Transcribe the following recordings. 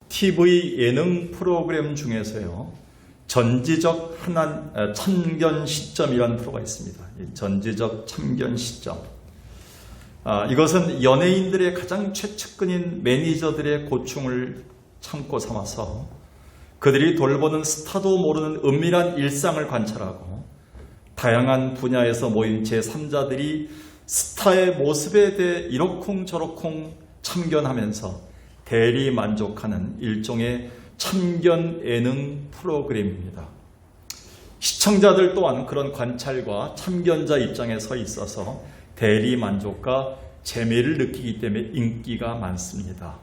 TV 예능 프로그램 중에서요, 전지적 참견 시점이라는 프로가 있습니다. 전지적 참견 시점. 이것은 연예인들의 가장 최측근인 매니저들의 고충을 참고 삼아서 그들이 돌보는 스타도 모르는 은밀한 일상을 관찰하고 다양한 분야에서 모인 제3자들이 스타의 모습에 대해 이러쿵저러쿵 참견하면서 대리 만족하는 일종의 참견 예능 프로그램입니다. 시청자들 또한 그런 관찰과 참견자 입장에 서 있어서 대리 만족과 재미를 느끼기 때문에 인기가 많습니다.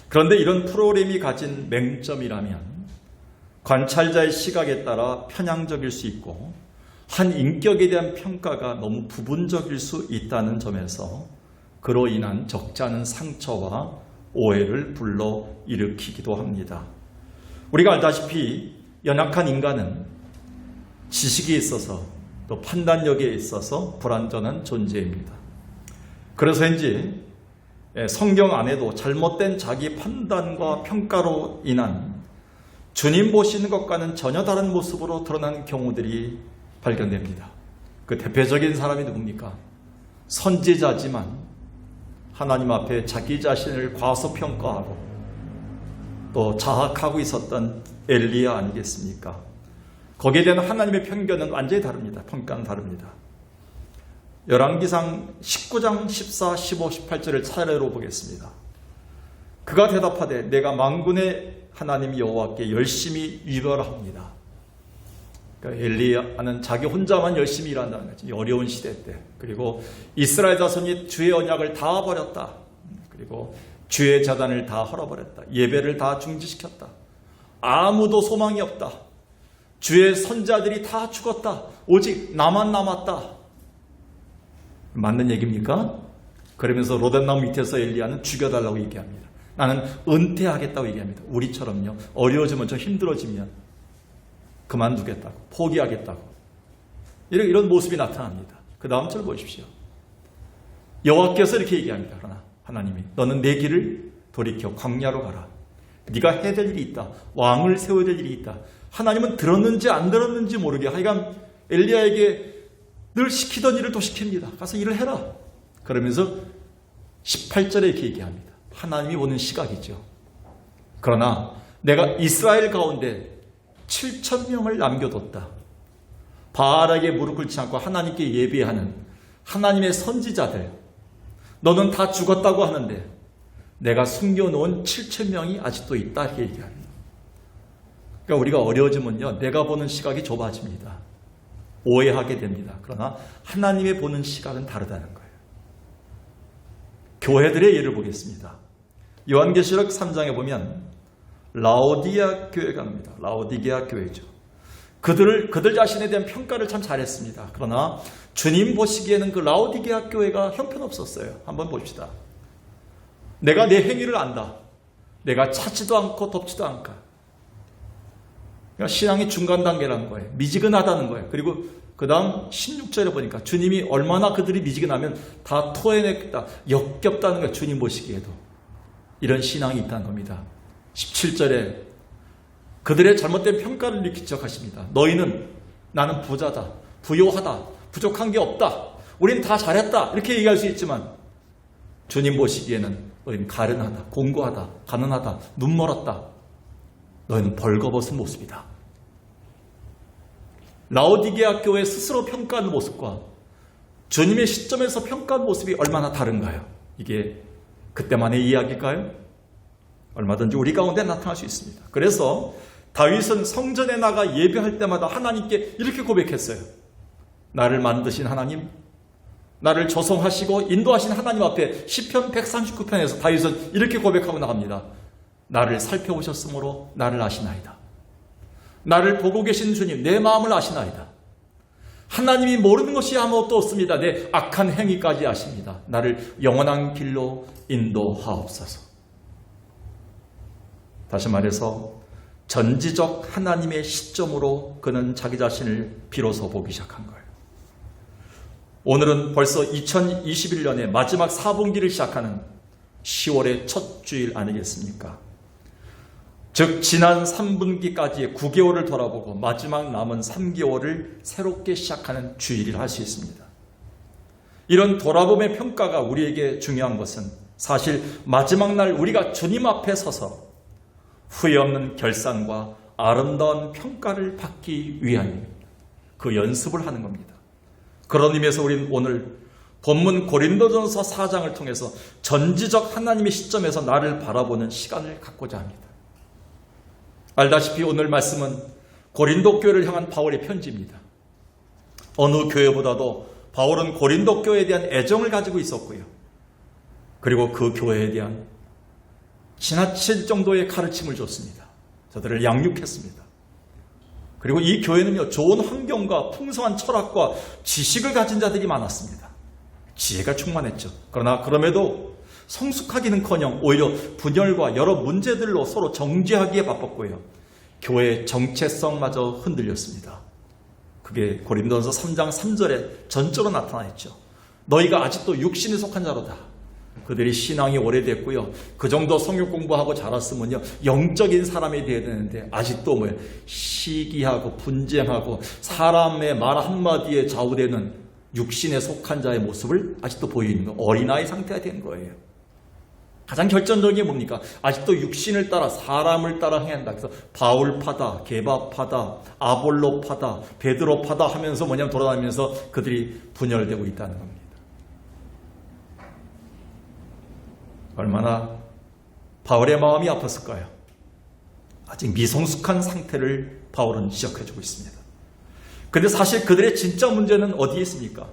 그런데 이런 프로그램이 가진 맹점이라면 관찰자의 시각에 따라 편향적일 수 있고 한 인격에 대한 평가가 너무 부분적일 수 있다는 점에서 그로 인한 적지 않은 상처와 오해를 불러일으키기도 합니다. 우리가 알다시피 연약한 인간은 지식이 있어서 또 판단력에 있어서 불완전한 존재입니다. 그래서인지 성경 안에도 잘못된 자기 판단과 평가로 인한 주님 보시는 것과는 전혀 다른 모습으로 드러나는 경우들이 발견됩니다. 그 대표적인 사람이 누굽니까? 선지자지만 하나님 앞에 자기 자신을 과소평가하고 또 자학하고 있었던 엘리야 아니겠습니까? 거기에 대한 하나님의 편견은 완전히 다릅니다. 평가는 다릅니다. 열왕기상 19장 14, 15, 18절을 차례로 보겠습니다. 그가 대답하되 내가 만군의 하나님 여호와께 열심히 일하합니다. 그러니까 엘리야는 자기 혼자만 열심히 일한다는 거죠. 어려운 시대 때. 그리고 이스라엘 자손이 주의 언약을 다 버렸다. 그리고 주의 제단을 다 헐어버렸다. 예배를 다 중지시켰다. 아무도 소망이 없다. 주의 선자들이 다 죽었다. 오직 나만 남았다. 맞는 얘기입니까? 그러면서 로덴나무 밑에서 엘리야는 죽여달라고 얘기합니다. 나는 은퇴하겠다고 얘기합니다. 우리처럼요. 어려워지면 좀 힘들어지면 그만두겠다고, 포기하겠다고. 이런 모습이 나타납니다. 그 다음 절 보십시오. 여호와께서 이렇게 얘기합니다. 그러나 하나님이 너는 내 길을 돌이켜 광야로 가라. 네가 해야 될 일이 있다. 왕을 세워야 될 일이 있다. 하나님은 들었는지 안 들었는지 모르게 하여간 엘리야에게 늘 시키던 일을 또 시킵니다. 가서 일을 해라. 그러면서 18절에 이렇게 얘기합니다. 하나님이 보는 시각이죠. 그러나 내가 이스라엘 가운데 7,000명을 남겨뒀다. 바알에게 무릎 꿇지 않고 하나님께 예배하는 하나님의 선지자들, 너는 다 죽었다고 하는데 내가 숨겨놓은 7,000명이 아직도 있다 이렇게 얘기합니다. 그러니까 우리가 어려워지면요, 내가 보는 시각이 좁아집니다. 오해하게 됩니다. 그러나 하나님의 보는 시각은 다르다는 거예요. 교회들의 예를 보겠습니다. 요한계시록 3장에 보면 라오디게아 교회가 나옵니다. 라오디게아 교회죠. 그들 자신에 대한 평가를 참 잘했습니다. 그러나 주님 보시기에는 그 라오디게아 교회가 형편없었어요. 한번 봅시다. 내가 내 행위를 안다. 내가 차지도 않고 덮지도 않까. 그러니까 신앙의 중간 단계라는 거예요. 미지근하다는 거예요. 그리고 그 다음 16절에 보니까 주님이 얼마나 그들이 미지근하면 다 토해냈다. 역겹다는 거예요. 주님 보시기에도. 이런 신앙이 있다는 겁니다. 17절에 그들의 잘못된 평가를 이렇게 지적하십니다. 너희는 나는 부자다, 부요하다, 부족한 게 없다, 우린 다 잘했다 이렇게 얘기할 수 있지만 주님 보시기에는 너희는 가련하다, 공고하다, 가난하다, 눈 멀었다. 너희는 벌거벗은 모습이다. 라오디게아 교회 스스로 평가하는 모습과 주님의 시점에서 평가하는 모습이 얼마나 다른가요? 이게 그때만의 이야기일까요? 얼마든지 우리 가운데 나타날 수 있습니다. 그래서 다윗은 성전에 나가 예배할 때마다 하나님께 이렇게 고백했어요. 나를 만드신 하나님, 나를 조성하시고 인도하신 하나님 앞에 시편 139편에서 다윗은 이렇게 고백하고 나갑니다. 나를 살펴보셨으므로 나를 아시나이다. 나를 보고 계신 주님, 내 마음을 아시나이다. 하나님이 모르는 것이 아무것도 없습니다. 내 악한 행위까지 아십니다. 나를 영원한 길로 인도하옵소서. 다시 말해서 전지적 하나님의 시점으로 그는 자기 자신을 비로소 보기 시작한 거예요. 오늘은 벌써 2021년의 마지막 4분기를 시작하는 10월의 첫 주일 아니겠습니까? 즉 지난 3분기까지의 9개월을 돌아보고 마지막 남은 3개월을 새롭게 시작하는 주일이라 할 수 있습니다. 이런 돌아봄의 평가가 우리에게 중요한 것은 사실 마지막 날 우리가 주님 앞에 서서 후회 없는 결산과 아름다운 평가를 받기 위함입니다. 그 연습을 하는 겁니다. 그런 의미에서 우리는 오늘 본문 고린도전서 4장을 통해서 전지적 하나님의 시점에서 나를 바라보는 시간을 갖고자 합니다. 알다시피 오늘 말씀은 고린도 교회를 향한 바울의 편지입니다. 어느 교회보다도 바울은 고린도 교회에 대한 애정을 가지고 있었고요. 그리고 그 교회에 대한 지나칠 정도의 가르침을 줬습니다. 저들을 양육했습니다. 그리고 이 교회는요, 좋은 환경과 풍성한 철학과 지식을 가진 자들이 많았습니다. 지혜가 충만했죠. 그러나 그럼에도 성숙하기는커녕 오히려 분열과 여러 문제들로 서로 정죄하기에 바빴고요. 교회의 정체성마저 흔들렸습니다. 그게 고린도전서 3장 3절에 전적으로 나타나 있죠. 너희가 아직도 육신에 속한 자로다. 그들이 신앙이 오래됐고요. 그 정도 성경 공부하고 자랐으면요, 영적인 사람이 되어야 되는데 아직도 뭐예요? 시기하고 분쟁하고 사람의 말 한마디에 좌우되는 육신에 속한 자의 모습을 아직도 보이는 거, 어린아이 상태가 된 거예요. 가장 결정적인 게 뭡니까? 아직도 육신을 따라 사람을 따라 행한다. 그래서 바울파다, 게바파다, 아볼로파다, 베드로파다 하면서 뭐냐면 돌아다니면서 그들이 분열되고 있다는 겁니다. 얼마나 바울의 마음이 아팠을까요? 아직 미성숙한 상태를 바울은 지적해주고 있습니다. 그런데 사실 그들의 진짜 문제는 어디에 있습니까?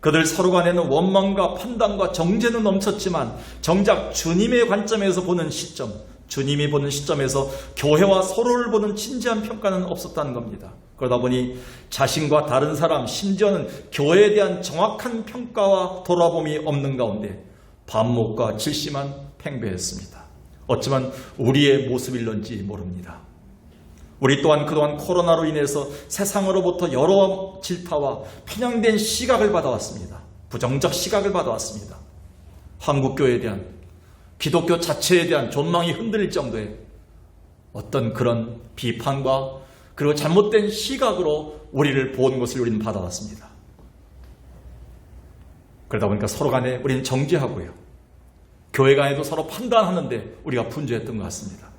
그들 서로 간에는 원망과 판단과 정죄는 넘쳤지만 정작 주님의 관점에서 보는 시점, 주님이 보는 시점에서 교회와 서로를 보는 진지한 평가는 없었다는 겁니다. 그러다 보니 자신과 다른 사람, 심지어는 교회에 대한 정확한 평가와 돌아봄이 없는 가운데 반목과 질심한 팽배했습니다. 어쩌면 우리의 모습일런지 모릅니다. 우리 또한 그동안 코로나로 인해서 세상으로부터 여러 질타와 편향된 시각을 받아왔습니다. 부정적 시각을 받아왔습니다. 한국교회에 대한, 기독교 자체에 대한 존망이 흔들릴 정도의 어떤 그런 비판과 그리고 잘못된 시각으로 우리를 본 것을 우리는 받아왔습니다. 그러다 보니까 서로 간에 우리는 정죄하고요. 교회 간에도 서로 판단하는데 우리가 분주했던 것 같습니다.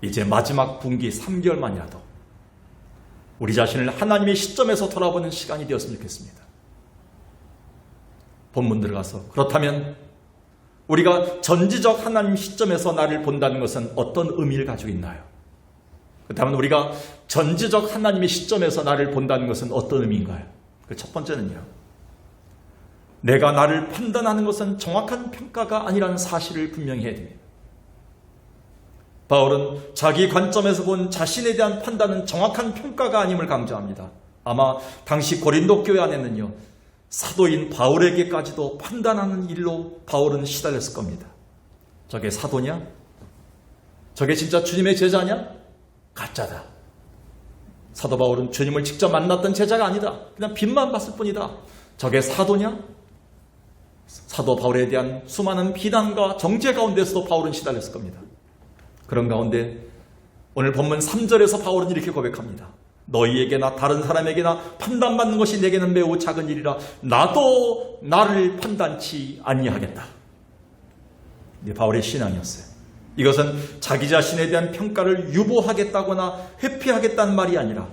이제 마지막 분기 3개월만이라도 우리 자신을 하나님의 시점에서 돌아보는 시간이 되었으면 좋겠습니다. 본문 들어가서 그렇다면 우리가 전지적 하나님 시점에서 나를 본다는 것은 어떤 의미를 가지고 있나요? 그렇다면 우리가 전지적 하나님의 시점에서 나를 본다는 것은 어떤 의미인가요? 그 첫 번째는요, 내가 나를 판단하는 것은 정확한 평가가 아니라는 사실을 분명히 해야 됩니다. 바울은 자기 관점에서 본 자신에 대한 판단은 정확한 평가가 아님을 강조합니다. 아마 당시 고린도 교회 안에는요, 사도인 바울에게까지도 판단하는 일로 바울은 시달렸을 겁니다. 저게 사도냐? 저게 진짜 주님의 제자냐? 가짜다. 사도 바울은 주님을 직접 만났던 제자가 아니다. 그냥 빛만 봤을 뿐이다. 저게 사도냐? 사도 바울에 대한 수많은 비난과 정죄 가운데서도 바울은 시달렸을 겁니다. 그런 가운데 오늘 본문 3절에서 바울은 이렇게 고백합니다. 너희에게나 다른 사람에게나 판단받는 것이 내게는 매우 작은 일이라 나도 나를 판단치 아니하겠다. 이게 바울의 신앙이었어요. 이것은 자기 자신에 대한 평가를 유보하겠다거나 회피하겠다는 말이 아니라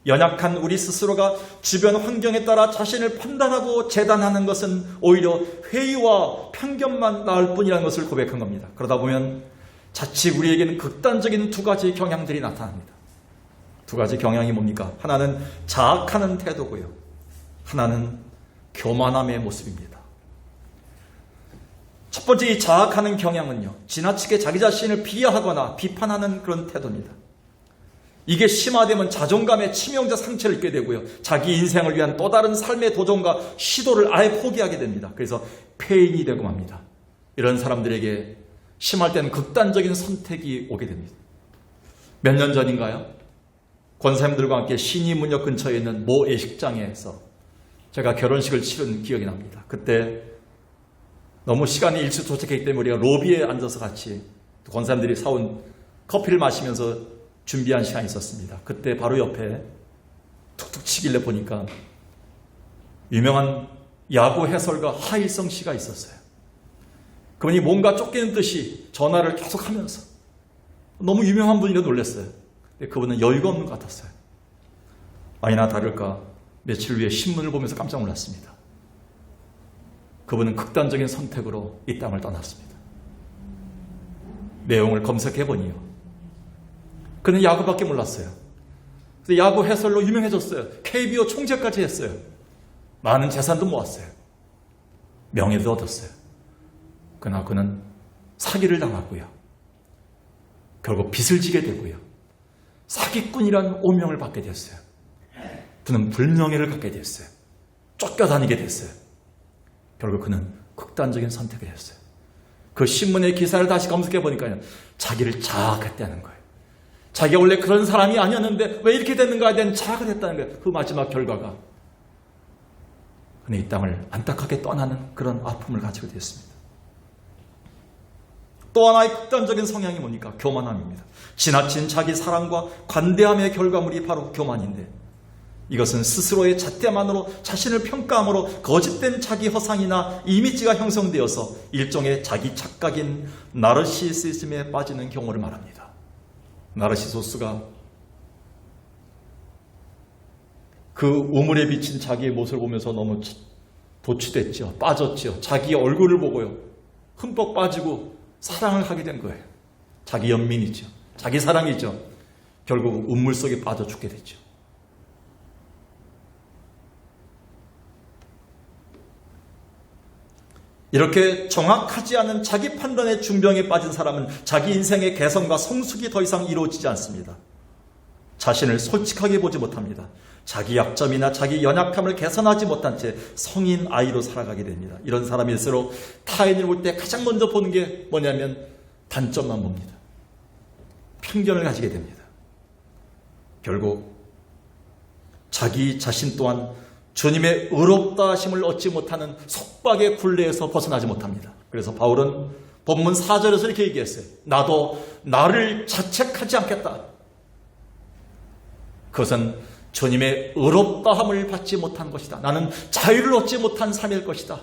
연약한 우리 스스로가 주변 환경에 따라 자신을 판단하고 재단하는 것은 오히려 회의와 편견만 낳을 뿐이라는 것을 고백한 겁니다. 그러다 보면 자칫 우리에게는 극단적인 두 가지 경향들이 나타납니다. 두 가지 경향이 뭡니까? 하나는 자학하는 태도고요. 하나는 교만함의 모습입니다. 첫 번째 이 자학하는 경향은요, 지나치게 자기 자신을 비하하거나 비판하는 그런 태도입니다. 이게 심화되면 자존감에 치명적 상처를 입게 되고요. 자기 인생을 위한 또 다른 삶의 도전과 시도를 아예 포기하게 됩니다. 그래서 폐인이 되고 맙니다. 이런 사람들에게 심할 때는 극단적인 선택이 오게 됩니다. 몇 년 전인가요? 권사님들과 함께 신의문역 근처에 있는 모 예식장에서 제가 결혼식을 치른 기억이 납니다. 그때 너무 시간이 일찍 도착했기 때문에 우리가 로비에 앉아서 같이 권사님들이 사온 커피를 마시면서 준비한 시간이 있었습니다. 그때 바로 옆에 툭툭 치길래 보니까 유명한 야구 해설가 하일성 씨가 있었어요. 그분이 뭔가 쫓기는 듯이 전화를 계속하면서 너무 유명한 분이라 놀랐어요. 근데 그분은 여유가 없는 것 같았어요. 아니나 다를까 며칠 후에 신문을 보면서 깜짝 놀랐습니다. 그분은 극단적인 선택으로 이 땅을 떠났습니다. 내용을 검색해보니요, 그는 야구밖에 몰랐어요. 그래서 야구 해설로 유명해졌어요. KBO 총재까지 했어요. 많은 재산도 모았어요. 명예도 얻었어요. 그러나 그는 사기를 당하고요, 결국 빚을 지게 되고요, 사기꾼이라는 오명을 받게 됐어요. 그는 불명예를 갖게 됐어요. 쫓겨다니게 됐어요. 결국 그는 극단적인 선택을 했어요. 그 신문의 기사를 다시 검색해보니까요, 자기를 자학했다는 거예요. 자기가 원래 그런 사람이 아니었는데 왜 이렇게 됐는가에 대한 자학을 했다는 거예요. 그 마지막 결과가 그는 이 땅을 안타깝게 떠나는 그런 아픔을 가지고 됐습니다. 또 하나의 극단적인 성향이 뭡니까? 교만함입니다. 지나친 자기 사랑과 관대함의 결과물이 바로 교만인데, 이것은 스스로의 잣대만으로 자신을 평가함으로 거짓된 자기 허상이나 이미지가 형성되어서 일종의 자기 착각인 나르시시즘에 빠지는 경우를 말합니다. 나르시소스가 그 우물에 비친 자기의 모습을 보면서 너무 도취됐죠. 빠졌죠. 자기 얼굴을 보고요, 흠뻑 빠지고 사랑을 하게 된 거예요. 자기 연민이죠. 자기 사랑이죠. 결국 우물 속에 빠져 죽게 됐죠. 이렇게 정확하지 않은 자기 판단의 중병에 빠진 사람은 자기 인생의 개성과 성숙이 더 이상 이루어지지 않습니다. 자신을 솔직하게 보지 못합니다. 자기 약점이나 자기 연약함을 개선하지 못한 채 성인 아이로 살아가게 됩니다. 이런 사람일수록 타인을 볼 때 가장 먼저 보는 게 뭐냐면 단점만 봅니다. 편견을 가지게 됩니다. 결국 자기 자신 또한 주님의 의롭다 하심을 얻지 못하는 속박의 굴레에서 벗어나지 못합니다. 그래서 바울은 본문 4절에서 이렇게 얘기했어요. 나도 나를 자책하지 않겠다. 그것은 주님의 의롭다함을 받지 못한 것이다. 나는 자유를 얻지 못한 삶일 것이다.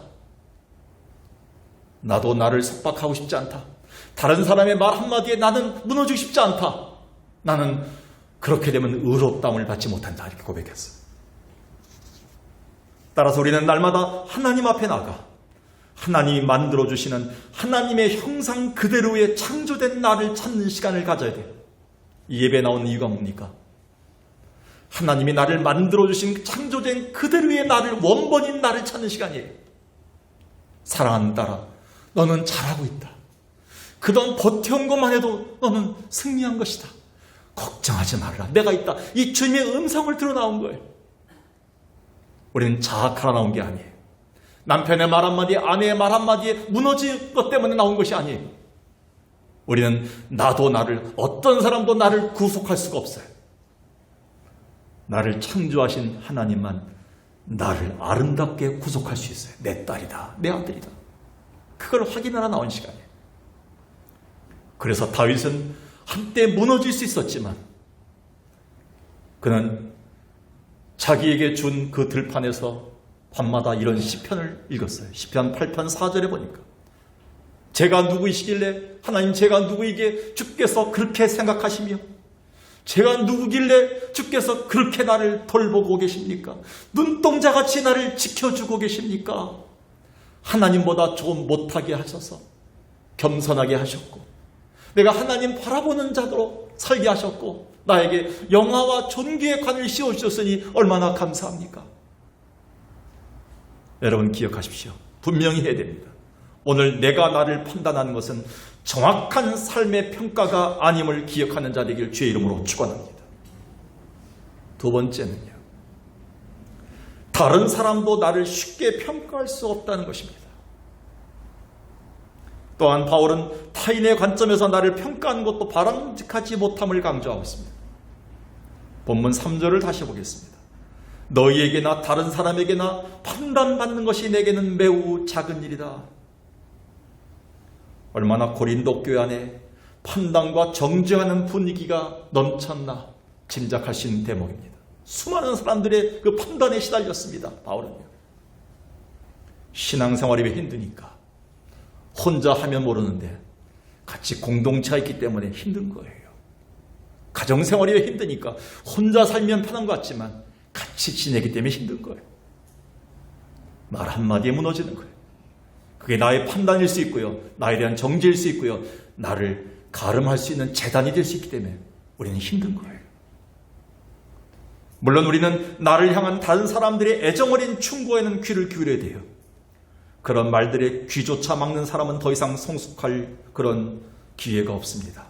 나도 나를 속박하고 싶지 않다. 다른 사람의 말 한마디에 나는 무너지고 싶지 않다. 나는 그렇게 되면 의롭다함을 받지 못한다. 이렇게 고백했어요. 따라서 우리는 날마다 하나님 앞에 나가 하나님이 만들어주시는 하나님의 형상 그대로의 창조된 나를 찾는 시간을 가져야 돼요. 이 예배에 나오는 이유가 뭡니까? 하나님이 나를 만들어주신 창조된 그대로의 나를, 원본인 나를 찾는 시간이에요. 사랑하는 딸아, 너는 잘하고 있다. 그동안 버텨온 것만 해도 너는 승리한 것이다. 걱정하지 말라. 내가 있다. 이 주님의 음성을 들어 나온 거예요. 우리는 자학하러 나온 게 아니에요. 남편의 말 한마디에, 아내의 말 한마디에 무너질 것 때문에 나온 것이 아니에요. 우리는 나도 나를, 어떤 사람도 나를 구속할 수가 없어요. 나를 창조하신 하나님만 나를 아름답게 구속할 수 있어요. 내 딸이다, 내 아들이다. 그걸 확인하러 나온 시간이에요. 그래서 다윗은 한때 무너질 수 있었지만 그는 자기에게 준 그 들판에서 밤마다 이런 시편을 읽었어요. 시편 8편 4절에 보니까 제가 누구이시길래, 하나님 제가 누구이기에 주께서 그렇게 생각하시며, 제가 누구길래 주께서 그렇게 나를 돌보고 계십니까? 눈동자같이 나를 지켜주고 계십니까? 하나님보다 조금 못하게 하셔서 겸손하게 하셨고, 내가 하나님 바라보는 자로 살게 하셨고, 나에게 영화와 존귀의 관을 씌워주셨으니 얼마나 감사합니까? 여러분 기억하십시오. 분명히 해야 됩니다. 오늘 내가 나를 판단하는 것은 정확한 삶의 평가가 아님을 기억하는 자 되길 주의 이름으로 축원합니다. 두 번째는요, 다른 사람도 나를 쉽게 평가할 수 없다는 것입니다. 또한 바울은 타인의 관점에서 나를 평가하는 것도 바람직하지 못함을 강조하고 있습니다. 본문 3절을 다시 보겠습니다. 너희에게나 다른 사람에게나 판단받는 것이 내게는 매우 작은 일이다. 얼마나 고린도 교회 안에 판단과 정죄하는 분위기가 넘쳤나 짐작할 수 있는 대목입니다. 수많은 사람들의 그 판단에 시달렸습니다. 바울은요. 신앙생활이 왜 힘드니까? 혼자 하면 모르는데 같이 공동체가 있기 때문에 힘든 거예요. 가정생활이 왜 힘드니까? 혼자 살면 편한 것 같지만 같이 지내기 때문에 힘든 거예요. 말 한마디에 무너지는 거예요. 그게 나의 판단일 수 있고요. 나에 대한 정죄일 수 있고요. 나를 가름할 수 있는 재단이 될 수 있기 때문에 우리는 힘든 거예요. 물론 우리는 나를 향한 다른 사람들의 애정어린 충고에는 귀를 기울여야 돼요. 그런 말들에 귀조차 막는 사람은 더 이상 성숙할 그런 기회가 없습니다.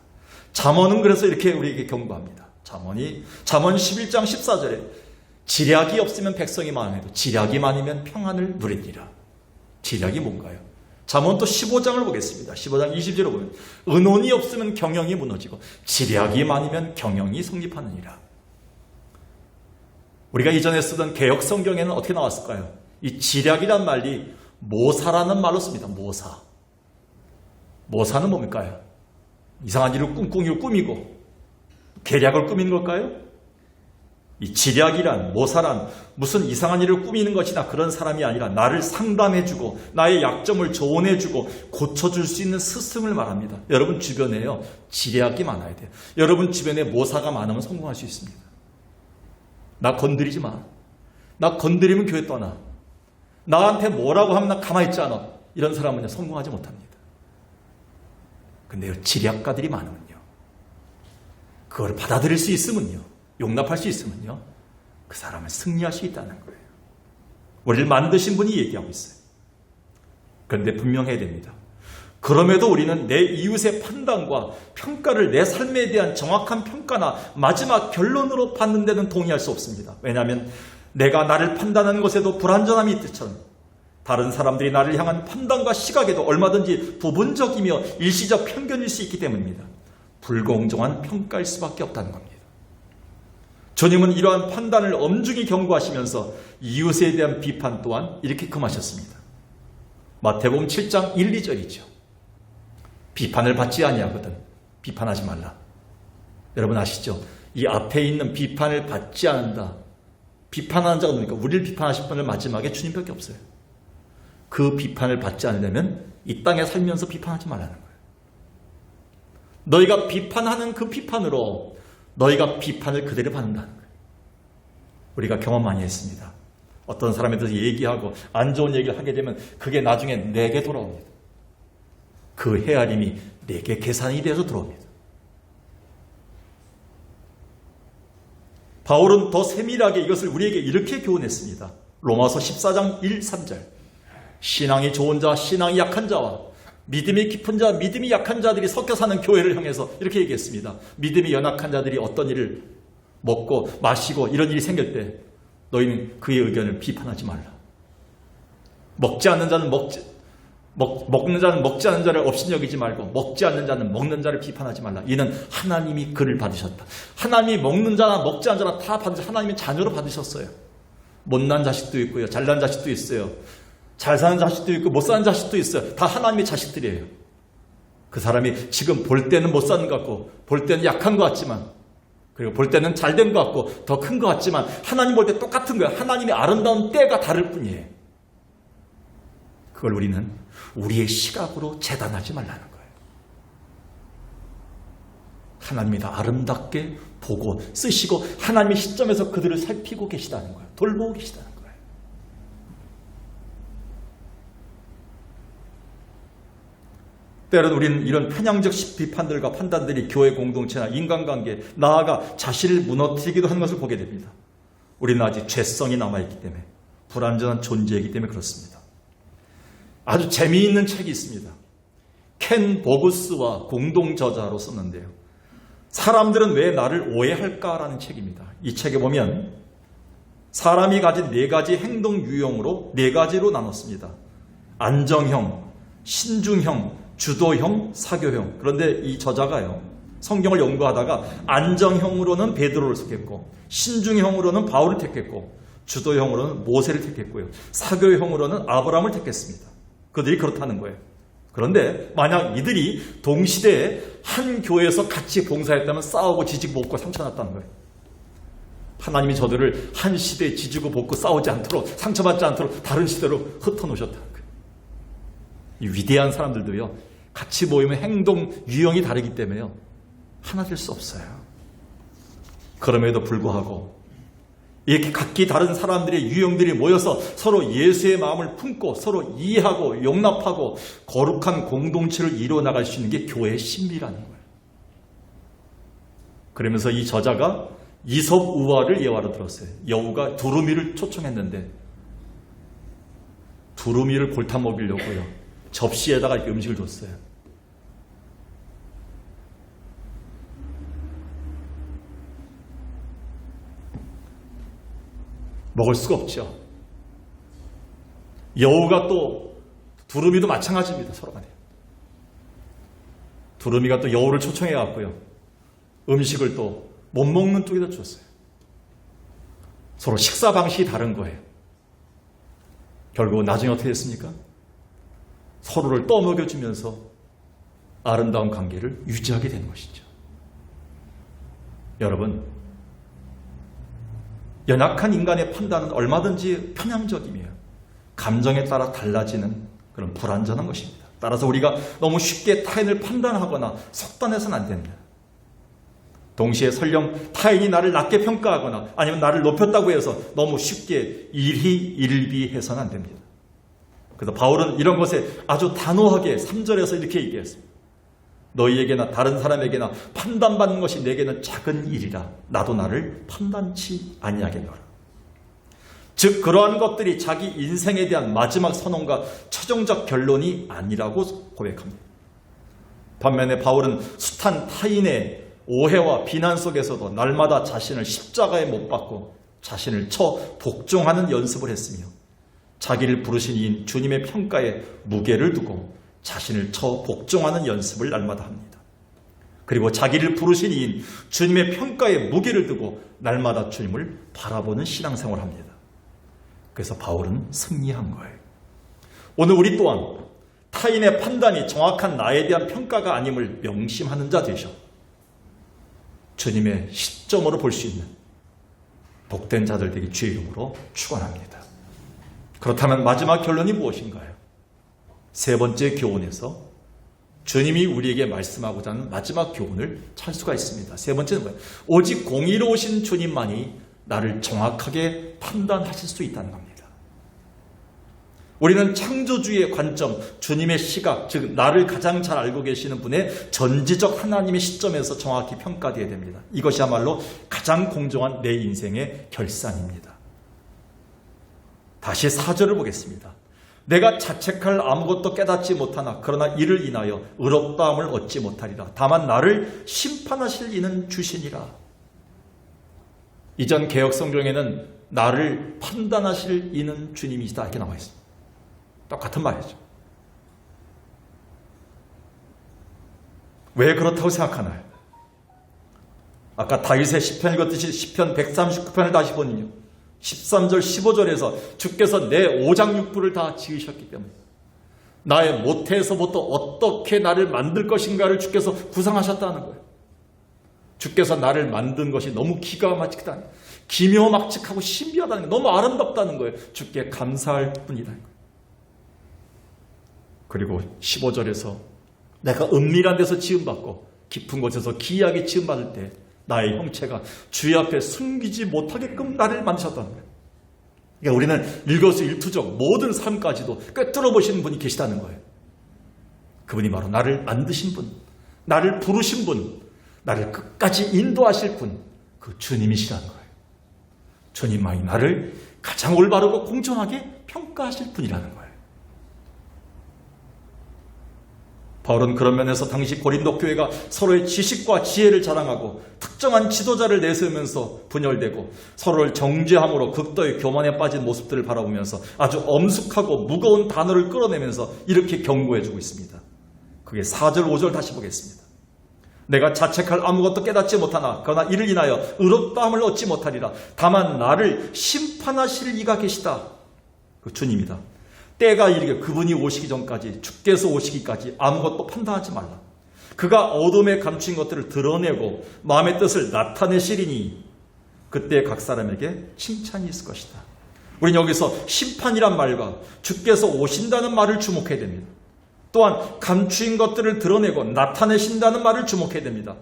잠언은 그래서 이렇게 우리에게 경고합니다. 잠언 11장 14절에 지략이 없으면 백성이 망해도 지략이 많으면 평안을 누리리라. 지략이 뭔가요? 잠언 또 15장을 보겠습니다. 15장 20절을 보면 은혼이 없으면 경영이 무너지고 지략이 많으면 경영이 성립하느니라. 우리가 이전에 쓰던 개역 성경에는 어떻게 나왔을까요? 이 지략이란 말이 모사라는 말로 씁니다. 모사는 뭡니까요? 이상한 일을 꿍꿍이를 꾸미고 계략을 꾸미는 걸까요? 이 지략이란 모사란 무슨 이상한 일을 꾸미는 것이나 그런 사람이 아니라 나를 상담해주고 나의 약점을 조언해주고 고쳐줄 수 있는 스승을 말합니다. 여러분 주변에요 지략이 많아야 돼요. 여러분 주변에 모사가 많으면 성공할 수 있습니다. 나 건드리지 마. 나 건드리면 교회 떠나. 나한테 뭐라고 하면 나 가만히 있지 않아. 이런 사람은 성공하지 못합니다. 근데 지략가들이 많으면요. 그걸 받아들일 수 있으면요. 용납할 수 있으면요. 그 사람을 승리할 수 있다는 거예요. 우리를 만드신 분이 얘기하고 있어요. 그런데 분명해야 됩니다. 그럼에도 우리는 내 이웃의 판단과 평가를 내 삶에 대한 정확한 평가나 마지막 결론으로 받는 데는 동의할 수 없습니다. 왜냐하면 내가 나를 판단하는 것에도 불완전함이 있듯처럼 다른 사람들이 나를 향한 판단과 시각에도 얼마든지 부분적이며 일시적 편견일 수 있기 때문입니다. 불공정한 평가일 수밖에 없다는 겁니다. 주님은 이러한 판단을 엄중히 경고하시면서 이웃에 대한 비판 또한 이렇게 금하셨습니다. 마태복음 7장 1, 2절이죠. 비판을 받지 아니하거든 비판하지 말라. 여러분 아시죠? 이 앞에 있는 비판을 받지 않는다. 비판하는 자가 누굽니까? 우리를 비판하실 분을 마지막에 주님밖에 없어요. 그 비판을 받지 않으려면 이 땅에 살면서 비판하지 말라는 거예요. 너희가 비판하는 그 비판으로 너희가 비판을 그대로 받는다는 거예요. 우리가 경험 많이 했습니다. 어떤 사람에 대해서 얘기하고 안 좋은 얘기를 하게 되면 그게 나중에 내게 돌아옵니다. 그 헤아림이 내게 계산이 돼서 들어옵니다. 바울은 더 세밀하게 이것을 우리에게 이렇게 교훈했습니다. 로마서 14장 1, 3절 신앙이 좋은 자, 신앙이 약한 자와 믿음이 깊은 자, 믿음이 약한 자들이 섞여 사는 교회를 향해서 이렇게 얘기했습니다. 믿음이 연약한 자들이 어떤 일을 먹고 마시고 이런 일이 생길 때 너희는 그의 의견을 비판하지 말라. 먹지 않는 자는 먹는 자는 먹지 않는 자를 업신여기지 말고 먹지 않는 자는 먹는 자를 비판하지 말라. 이는 하나님이 그를 받으셨다. 하나님이 먹는 자나 먹지 않는 자나 다 받으셔. 하나님의 자녀로 받으셨어요. 못난 자식도 있고요. 잘난 자식도 있어요. 잘 사는 자식도 있고 못 사는 자식도 있어요. 다 하나님의 자식들이에요. 그 사람이 지금 볼 때는 못 사는 것 같고 볼 때는 약한 것 같지만 그리고 볼 때는 잘된 것 같고 더 큰 것 같지만 하나님 볼 때 똑같은 거예요. 하나님의 아름다운 때가 다를 뿐이에요. 그걸 우리는 우리의 시각으로 재단하지 말라는 거예요. 하나님이 다 아름답게 보고 쓰시고 하나님의 시점에서 그들을 살피고 계시다는 거예요. 돌보고 계시다는 거예요. 때로는 우리는 이런 편향적 비판들과 판단들이 교회 공동체나 인간관계, 나아가 자신을 무너뜨리기도 하는 것을 보게 됩니다. 우리는 아직 죄성이 남아있기 때문에 불완전한 존재이기 때문에 그렇습니다. 아주 재미있는 책이 있습니다. 켄 버구스와 공동 저자로 썼는데요. 사람들은 왜 나를 오해할까라는 책입니다. 이 책에 보면 사람이 가진 4가지 행동 유형으로 4가지로 나눴습니다. 안정형, 신중형, 주도형, 사교형. 그런데 이 저자가요. 성경을 연구하다가 안정형으로는 베드로를 택했고 신중형으로는 바울을 택했고 주도형으로는 모세를 택했고요. 사교형으로는 아브라함을 택했습니다. 그들이 그렇다는 거예요. 그런데 만약 이들이 동시대에 한 교회에서 같이 봉사했다면 싸우고 지지고 볶고 상처났다는 거예요. 하나님이 저들을 한 시대에 지지고 볶고 싸우지 않도록, 상처받지 않도록 다른 시대로 흩어놓으셨다는 거예요. 이 위대한 사람들도요, 같이 모이면 행동 유형이 다르기 때문에요, 하나 될 수 없어요. 그럼에도 불구하고 이렇게 각기 다른 사람들의 유형들이 모여서 서로 예수의 마음을 품고 서로 이해하고 용납하고 거룩한 공동체를 이루어나갈 수 있는 게 교회의 신비라는 거예요. 그러면서 이 저자가 이솝 우화를 예화로 들었어요. 여우가 두루미를 초청했는데 두루미를 골탕 먹이려고요, 접시에다가 이렇게 음식을 줬어요. 먹을 수가 없죠. 여우가 또 두루미도 마찬가지입니다. 서로 간에. 두루미가 또 여우를 초청해 갖고요, 음식을 또 못 먹는 쪽에다 줬어요. 서로 식사 방식이 다른 거예요. 결국 나중에 어떻게 됐습니까? 서로를 떠먹여주면서 아름다운 관계를 유지하게 된 것이죠. 여러분, 연약한 인간의 판단은 얼마든지 편향적이며 감정에 따라 달라지는 그런 불완전한 것입니다. 따라서 우리가 너무 쉽게 타인을 판단하거나 속단해서는 안 됩니다. 동시에 설령 타인이 나를 낮게 평가하거나 아니면 나를 높였다고 해서 너무 쉽게 일희일비해서는 안 됩니다. 그래서 바울은 이런 것에 아주 단호하게 3절에서 이렇게 얘기했습니다. 너희에게나 다른 사람에게나 판단받는 것이 내게는 작은 일이라 나도 나를 판단치 아니하겠노라. 즉 그러한 것들이 자기 인생에 대한 마지막 선언과 최종적 결론이 아니라고 고백합니다. 반면에 바울은 숱한 타인의 오해와 비난 속에서도 날마다 자신을 십자가에 못 박고 자신을 쳐 복종하는 연습을 했으며 자기를 부르신 이인 주님의 평가에 무게를 두고 자신을 쳐 복종하는 연습을 날마다 합니다. 그리고 자기를 부르신 이인 주님의 평가에 무게를 두고 날마다 주님을 바라보는 신앙생활을 합니다. 그래서 바울은 승리한 거예요. 오늘 우리 또한 타인의 판단이 정확한 나에 대한 평가가 아님을 명심하는 자 되셔 주님의 시점으로 볼 수 있는 복된 자들 되기 주의 이름으로 축원합니다. 그렇다면 마지막 결론이 무엇인가요? 세 번째 교훈에서 주님이 우리에게 말씀하고자 하는 마지막 교훈을 찾을 수가 있습니다. 세 번째는 뭐예요? 오직 공의로우신 주님만이 나를 정확하게 판단하실 수 있다는 겁니다. 우리는 창조주의 관점, 주님의 시각, 즉 나를 가장 잘 알고 계시는 분의 전지적 하나님의 시점에서 정확히 평가되어야 됩니다. 이것이야말로 가장 공정한 내 인생의 결산입니다. 다시 4절을 보겠습니다. 내가 자책할 아무것도 깨닫지 못하나 그러나 이를 인하여 의롭다함을 얻지 못하리라. 다만 나를 심판하실 이는 주시니라. 이전 개혁성경에는 나를 판단하실 이는 주님이시다 이렇게 나와 있습니다. 똑같은 말이죠. 왜 그렇다고 생각하나요? 아까 다윗의 시편 읽었듯이 시편 139편을 다시 보니요 13절 15절에서 주께서 내 오장육부를 다 지으셨기 때문에 나의 모태에서부터 어떻게 나를 만들 것인가를 주께서 구상하셨다는 거예요. 주께서 나를 만든 것이 너무 기가 막히다는 거예요. 기묘막측하고 신비하다는 거예요. 너무 아름답다는 거예요. 주께 감사할 뿐이라는 거예요. 그리고 15절에서 내가 은밀한 데서 지음받고 깊은 곳에서 기이하게 지음받을 때 나의 형체가 주의 앞에 숨기지 못하게끔 나를 만드셨다는 거예요. 그러니까 우리는 일거수일투족 모든 삶까지도 꿰뚫어 보시는 분이 계시다는 거예요. 그분이 바로 나를 만드신 분, 나를 부르신 분, 나를 끝까지 인도하실 분, 그 주님이시라는 거예요. 주님만이 나를 가장 올바르고 공정하게 평가하실 분이라는 거예요. 바울은 그런 면에서 당시 고린도 교회가 서로의 지식과 지혜를 자랑하고 특정한 지도자를 내세우면서 분열되고 서로를 정죄함으로 극도의 교만에 빠진 모습들을 바라보면서 아주 엄숙하고 무거운 단어를 끌어내면서 이렇게 경고해주고 있습니다. 그게 4절 5절 다시 보겠습니다. 내가 자책할 아무것도 깨닫지 못하나 그러나 이를 인하여 의롭다함을 얻지 못하리라. 다만 나를 심판하실 이가 계시다. 그 주님이다. 때가 이르게 그분이 오시기 전까지, 주께서 오시기까지 아무것도 판단하지 말라. 그가 어둠에 감춘 것들을 드러내고 마음의 뜻을 나타내시리니 그때 각 사람에게 칭찬이 있을 것이다. 우리는 여기서 심판이란 말과 주께서 오신다는 말을 주목해야 됩니다. 또한 감추인 것들을 드러내고 나타내신다는 말을 주목해야 됩니다.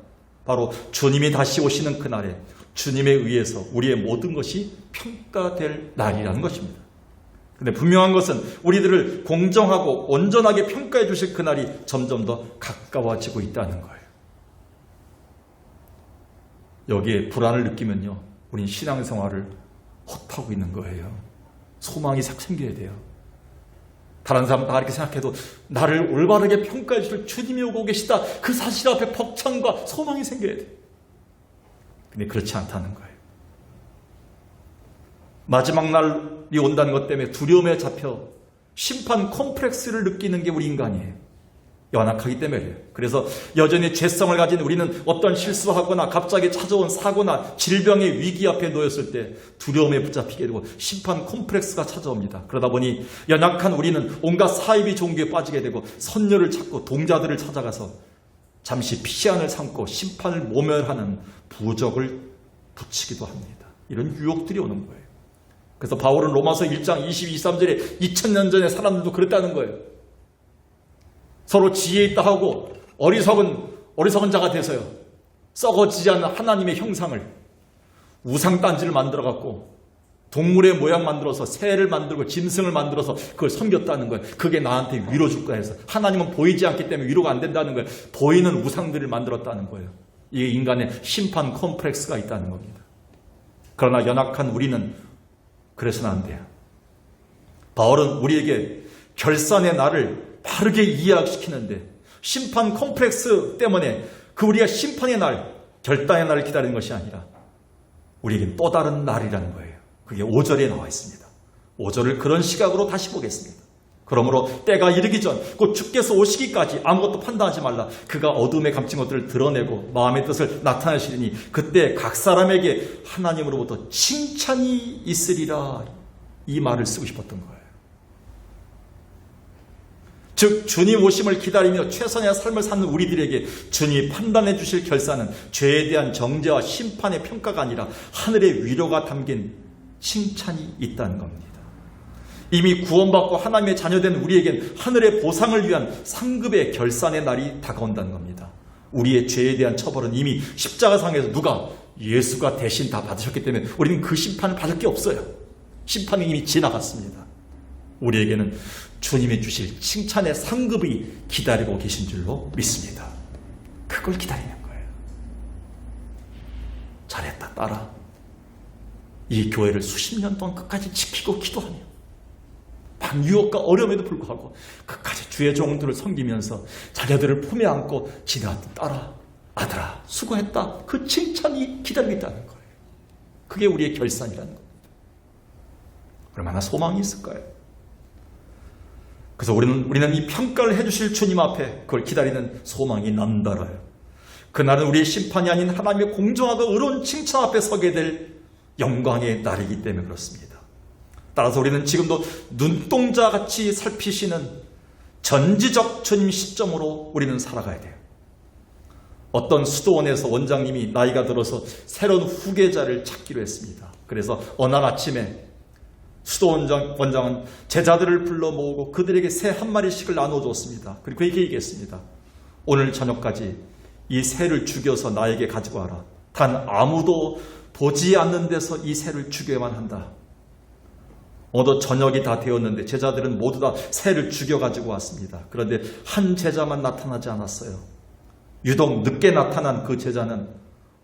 바로 주님이 다시 오시는 그날에 주님에 의해서 우리의 모든 것이 평가될 날이라는 것입니다. 근데 분명한 것은 우리들을 공정하고 온전하게 평가해 주실 그날이 점점 더 가까워지고 있다는 거예요. 여기에 불안을 느끼면요, 우린 신앙생활을 헛하고 있는 거예요. 소망이 싹 생겨야 돼요. 다른 사람 다 이렇게 생각해도 나를 올바르게 평가해 주실 주님이 오고 계시다, 그 사실 앞에 벅찬과 소망이 생겨야 돼요. 근데 그렇지 않다는 거예요. 마지막 날이 온다는 것 때문에 두려움에 잡혀 심판 콤플렉스를 느끼는 게 우리 인간이에요. 연약하기 때문에요. 그래서 여전히 죄성을 가진 우리는 어떤 실수하거나 갑자기 찾아온 사고나 질병의 위기 앞에 놓였을 때 두려움에 붙잡히게 되고 심판 콤플렉스가 찾아옵니다. 그러다 보니 연약한 우리는 온갖 사이비 종교에 빠지게 되고 선녀를 찾고 동자들을 찾아가서 잠시 피시안을 삼고 심판을 모면하는 부적을 붙이기도 합니다. 이런 유혹들이 오는 거예요. 그래서 바울은 로마서 1장 22, 23절에 2000년 전에 사람들도 그랬다는 거예요. 서로 지혜 있다 하고 어리석은 자가 돼서요, 썩어지지 않는 하나님의 형상을 우상단지를 만들어갖고 동물의 모양 만들어서 새를 만들고 짐승을 만들어서 그걸 섬겼다는 거예요. 그게 나한테 위로 줄 거야 해서. 하나님은 보이지 않기 때문에 위로가 안 된다는 거예요. 보이는 우상들을 만들었다는 거예요. 이게 인간의 심판 콤플렉스가 있다는 겁니다. 그러나 연약한 우리는 그래서는 안 돼요. 바울은 우리에게 결산의 날을 바르게 이해시키는데 심판 콤플렉스 때문에 그 우리가 심판의 날, 결단의 날을 기다리는 것이 아니라 우리에겐 또 다른 날이라는 거예요. 그게 5절에 나와 있습니다. 5절을 그런 시각으로 다시 보겠습니다. 그러므로 때가 이르기 전 곧 주께서 오시기까지 아무것도 판단하지 말라. 그가 어둠에 감춘 것들을 드러내고 마음의 뜻을 나타내시리니 그때 각 사람에게 하나님으로부터 칭찬이 있으리라. 이 말을 쓰고 싶었던 거예요. 즉 주님 오심을 기다리며 최선의 삶을 사는 우리들에게 주님이 판단해 주실 결산은 죄에 대한 정죄와 심판의 평가가 아니라 하늘의 위로가 담긴 칭찬이 있다는 겁니다. 이미 구원받고 하나님의 자녀된 우리에겐 하늘의 보상을 위한 상급의 결산의 날이 다가온다는 겁니다. 우리의 죄에 대한 처벌은 이미 십자가상에서 누가 예수가 대신 다 받으셨기 때문에 우리는 그 심판을 받을 게 없어요. 심판이 이미 지나갔습니다. 우리에게는 주님이 주실 칭찬의 상급이 기다리고 계신 줄로 믿습니다. 그걸 기다리는 거예요. 잘했다, 딸아. 이 교회를 수십 년 동안 끝까지 지키고 기도하며 반 유혹과 어려움에도 불구하고 끝까지 주의 종들을 섬기면서 자녀들을 품에 안고 지나왔던 딸아, 아들아, 수고했다. 그 칭찬이 기다리고 있다는 거예요. 그게 우리의 결산이라는 겁니다. 얼마나 소망이 있을까요? 그래서 우리는 이 평가를 해주실 주님 앞에 그걸 기다리는 소망이 남달라요. 그날은 우리의 심판이 아닌 하나님의 공정하고 의로운 칭찬 앞에 서게 될 영광의 날이기 때문에 그렇습니다. 따라서 우리는 지금도 눈동자같이 살피시는 전지적 주님 시점으로 우리는 살아가야 돼요. 어떤 수도원에서 원장님이 나이가 들어서 새로운 후계자를 찾기로 했습니다. 그래서 어느 날 아침에 수도원장은 제자들을 불러 모으고 그들에게 새 한 마리씩을 나눠줬습니다. 그리고 그렇게 얘기했습니다. 오늘 저녁까지 이 새를 죽여서 나에게 가지고 와라. 단 아무도 보지 않는 데서 이 새를 죽여야만 한다. 어느 저녁이 다 되었는데 제자들은 모두 다 새를 죽여가지고 왔습니다. 그런데 한 제자만 나타나지 않았어요. 유독 늦게 나타난 그 제자는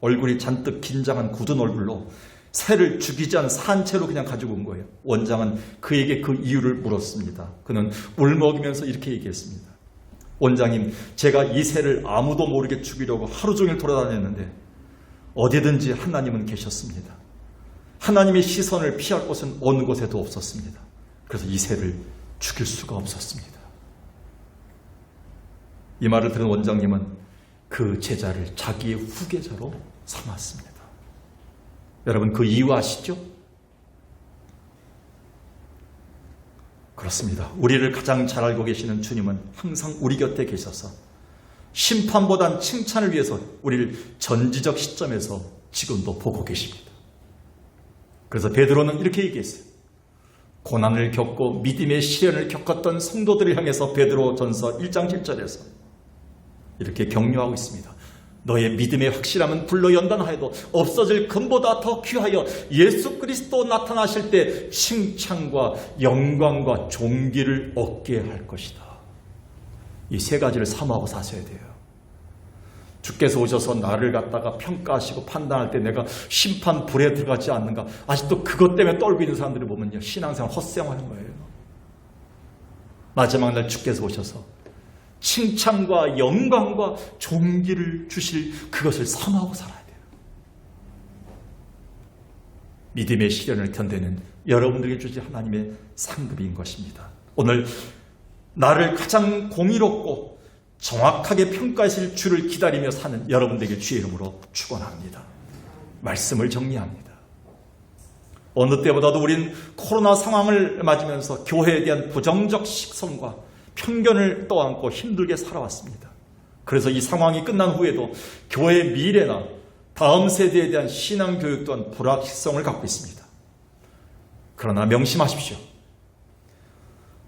얼굴이 잔뜩 긴장한 굳은 얼굴로 새를 죽이지 않은 산채로 그냥 가지고 온 거예요. 원장은 그에게 그 이유를 물었습니다. 그는 울먹이면서 이렇게 얘기했습니다. 원장님, 제가 이 새를 아무도 모르게 죽이려고 하루 종일 돌아다녔는데 어디든지 하나님은 계셨습니다. 하나님의 시선을 피할 곳은 어느 곳에도 없었습니다. 그래서 이 새를 죽일 수가 없었습니다. 이 말을 들은 원장님은 그 제자를 자기의 후계자로 삼았습니다. 여러분 그 이유 아시죠? 그렇습니다. 우리를 가장 잘 알고 계시는 주님은 항상 우리 곁에 계셔서 심판보단 칭찬을 위해서 우리를 전지적 시점에서 지금도 보고 계십니다. 그래서 베드로는 이렇게 얘기했어요. 고난을 겪고 믿음의 시련을 겪었던 성도들을 향해서 베드로전서 1장 7절에서 이렇게 격려하고 있습니다. 너의 믿음의 확실함은 불로 연단하여도 없어질 금보다 더 귀하여 예수 그리스도 나타나실 때 칭찬과 영광과 존귀를 얻게 할 것이다. 이 세 가지를 사모하고 사셔야 돼요. 주께서 오셔서 나를 갖다가 평가하시고 판단할 때 내가 심판 불에 들어가지 않는가, 아직도 그것 때문에 떨고 있는 사람들을 보면요, 신앙생활 헛생활하는 거예요. 마지막 날 주께서 오셔서 칭찬과 영광과 존귀를 주실 그것을 사모하고 살아야 돼요. 믿음의 시련을 견디는 여러분들에게 주신 하나님의 상급인 것입니다. 오늘 나를 가장 공의롭고 정확하게 평가하실 주를 기다리며 사는 여러분들에게 주의 이름으로 축원합니다. 말씀을 정리합니다. 어느 때보다도 우린 코로나 상황을 맞으면서 교회에 대한 부정적 시선과 편견을 떠안고 힘들게 살아왔습니다. 그래서 이 상황이 끝난 후에도 교회의 미래나 다음 세대에 대한 신앙교육 또한 불확실성을 갖고 있습니다. 그러나 명심하십시오.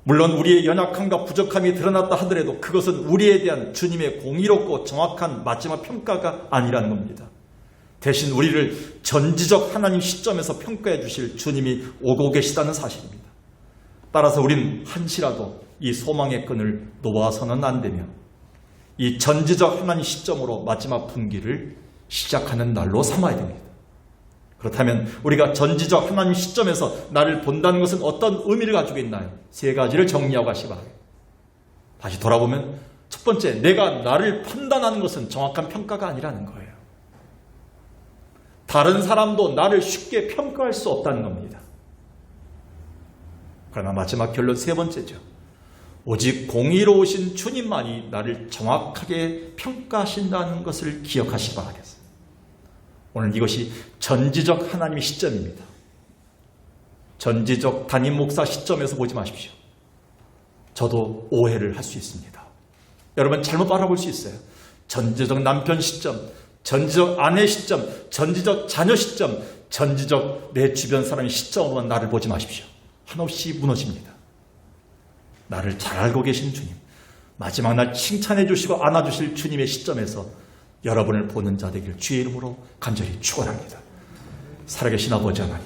물론 우리의 연약함과 부족함이 드러났다 하더라도 그것은 우리에 대한 주님의 공의롭고 정확한 마지막 평가가 아니라는 겁니다. 대신 우리를 전지적 하나님 시점에서 평가해 주실 주님이 오고 계시다는 사실입니다. 따라서 우린 한시라도 이 소망의 끈을 놓아서는 안 되며 이 전지적 하나님 시점으로 마지막 분기를 시작하는 날로 삼아야 됩니다. 그렇다면 우리가 전지적 하나님 시점에서 나를 본다는 것은 어떤 의미를 가지고 있나요? 세 가지를 정리하고 가시기 바랍니다. 다시 돌아보면 첫 번째, 내가 나를 판단하는 것은 정확한 평가가 아니라는 거예요. 다른 사람도 나를 쉽게 평가할 수 없다는 겁니다. 그러나 마지막 결론 세 번째죠. 오직 공의로우신 주님만이 나를 정확하게 평가하신다는 것을 기억하시기 바라겠습니다. 오늘 이것이 전지적 하나님의 시점입니다. 전지적 담임 목사 시점에서 보지 마십시오. 저도 오해를 할 수 있습니다. 여러분 잘못 바라볼 수 있어요. 전지적 남편 시점, 전지적 아내 시점, 전지적 자녀 시점, 전지적 내 주변 사람의 시점으로만 나를 보지 마십시오. 한없이 무너집니다. 나를 잘 알고 계신 주님, 마지막 날 칭찬해 주시고 안아주실 주님의 시점에서 여러분을 보는 자 되길 주의 이름으로 간절히 축원합니다. 살아계신 아버지 하나님,